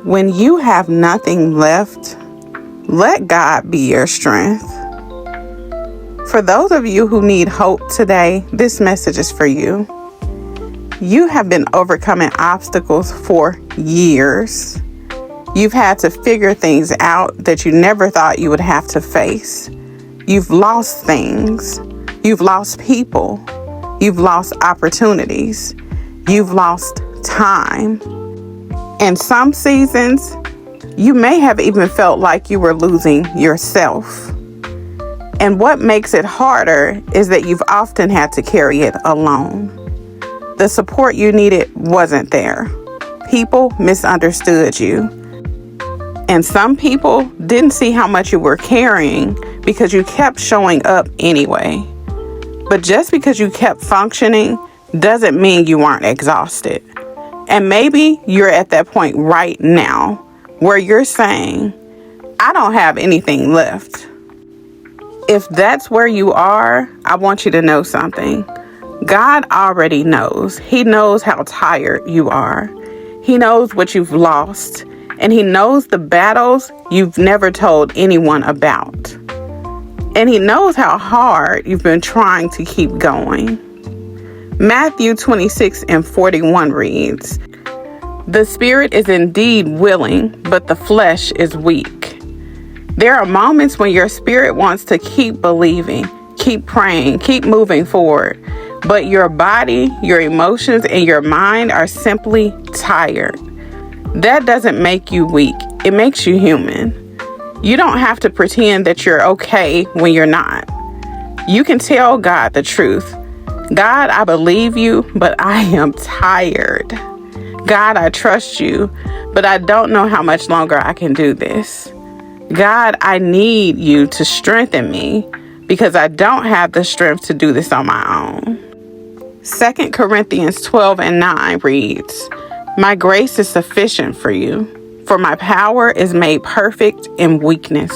When you have nothing left, let God be your strength. For those of you who need hope today, this message is for you. You have been overcoming obstacles for years. You've had to figure things out that you never thought you would have to face. You've lost things. You've lost people. You've lost opportunities. You've lost time. In some seasons, you may have even felt like you were losing yourself. And what makes it harder is that you've often had to carry it alone. The support you needed wasn't there. People misunderstood you. And some people didn't see how much you were carrying because you kept showing up anyway. But just because you kept functioning doesn't mean you weren't exhausted. And maybe you're at that point right now where you're saying, I don't have anything left. If that's where you are, I want you to know something. God already knows. He knows how tired you are. He knows what you've lost. And He knows the battles you've never told anyone about. And He knows how hard you've been trying to keep going. Matthew 26:41 reads, "The spirit is indeed willing, but the flesh is weak." There are moments when your spirit wants to keep believing, keep praying, keep moving forward, but your body, your emotions, and your mind are simply tired. That doesn't make you weak. It makes you human. You don't have to pretend that you're okay when you're not. You can tell God the truth. God, I believe you, but I am tired. God, I trust you, but I don't know how much longer I can do this. God, I need you to strengthen me because I don't have the strength to do this on my own. 2 Corinthians 12:9 reads, "My grace is sufficient for you, for my power is made perfect in weakness."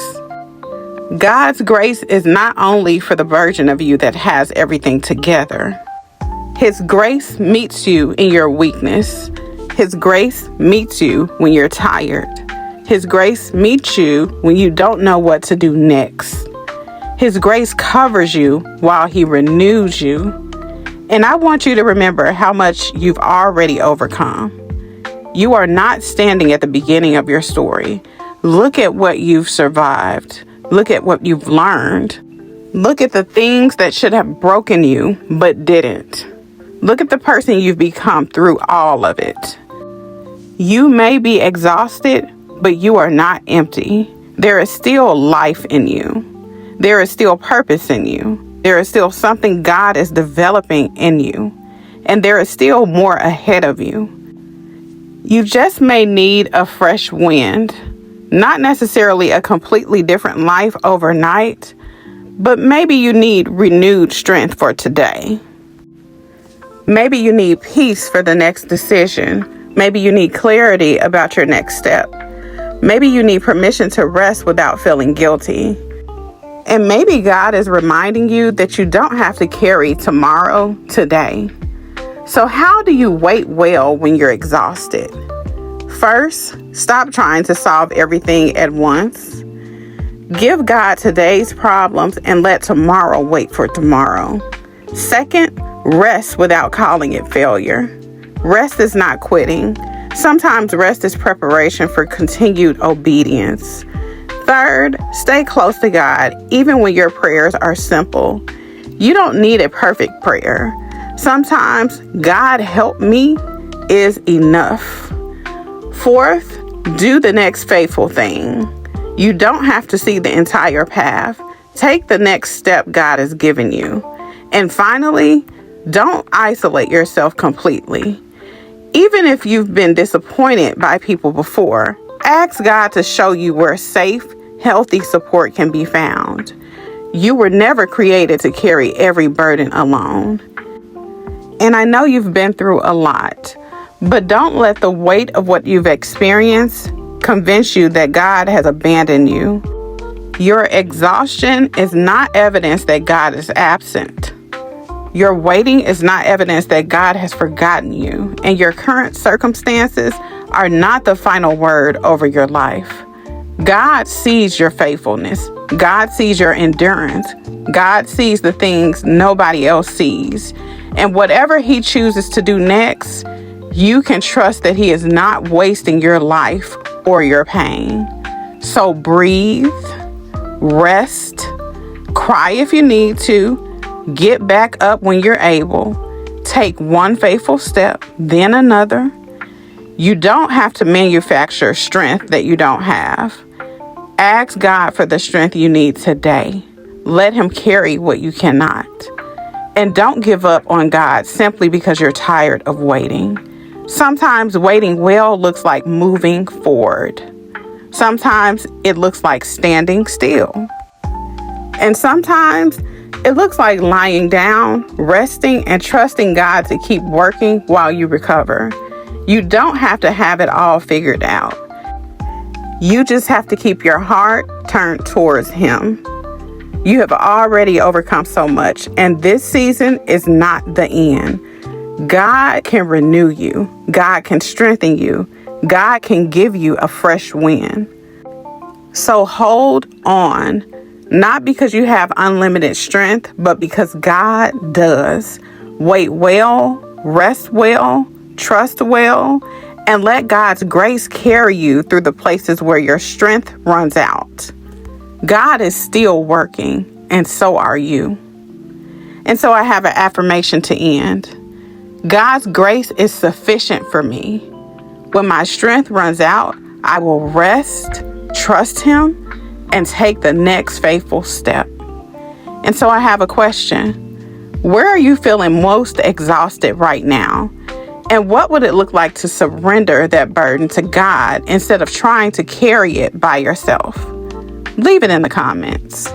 God's grace is not only for the version of you that has everything together. His grace meets you in your weakness. His grace meets you when you're tired. His grace meets you when you don't know what to do next. His grace covers you while He renews you. And I want you to remember how much you've already overcome. You are not standing at the beginning of your story. Look at what you've survived. Look at what you've learned. Look at the things that should have broken you but didn't. Look at the person you've become through all of it. You may be exhausted, but you are not empty. There is still life in you. There is still purpose in you. There is still something God is developing in you. And there is still more ahead of you. You just may need a fresh wind. Not necessarily a completely different life overnight, but maybe you need renewed strength for today. Maybe you need peace for the next decision. Maybe you need clarity about your next step. Maybe you need permission to rest without feeling guilty. And maybe God is reminding you that you don't have to carry tomorrow today. So how do you wait well when you're exhausted? First, stop trying to solve everything at once. Give God today's problems and let tomorrow wait for tomorrow. Second, rest without calling it failure. Rest is not quitting. Sometimes rest is preparation for continued obedience. Third, stay close to God, even when your prayers are simple. You don't need a perfect prayer. Sometimes, God help me is enough. Fourth, do the next faithful thing. You don't have to see the entire path. Take the next step God has given you. And finally, don't isolate yourself completely. Even if you've been disappointed by people before, ask God to show you where safe, healthy support can be found. You were never created to carry every burden alone. And I know you've been through a lot, but don't let the weight of what you've experienced convince you that God has abandoned you. Your exhaustion is not evidence that God is absent. Your waiting is not evidence that God has forgotten you, and your current circumstances are not the final word over your life. God sees your faithfulness. God sees your endurance. God sees the things nobody else sees. And whatever He chooses to do next, you can trust that He is not wasting your life or your pain. So breathe, rest, cry if you need to, get back up when you're able, take one faithful step, then another. You don't have to manufacture strength that you don't have. Ask God for the strength you need today. Let Him carry what you cannot. And don't give up on God simply because you're tired of waiting. Sometimes waiting well looks like moving forward. Sometimes it looks like standing still. And sometimes it looks like lying down, resting, and trusting God to keep working while you recover. You don't have to have it all figured out. You just have to keep your heart turned towards Him. You have already overcome so much, and this season is not the end. God can renew you. God can strengthen you. God can give you a fresh wind. So hold on, not because you have unlimited strength, but because God does. Wait well, rest well, trust well, and let God's grace carry you through the places where your strength runs out. God is still working, and so are you. And so I have an affirmation to end. God's grace is sufficient for me. When my strength runs out, I will rest, trust Him, and take the next faithful step. And so I have a question. Where are you feeling most exhausted right now? And what would it look like to surrender that burden to God instead of trying to carry it by yourself? Leave it in the comments.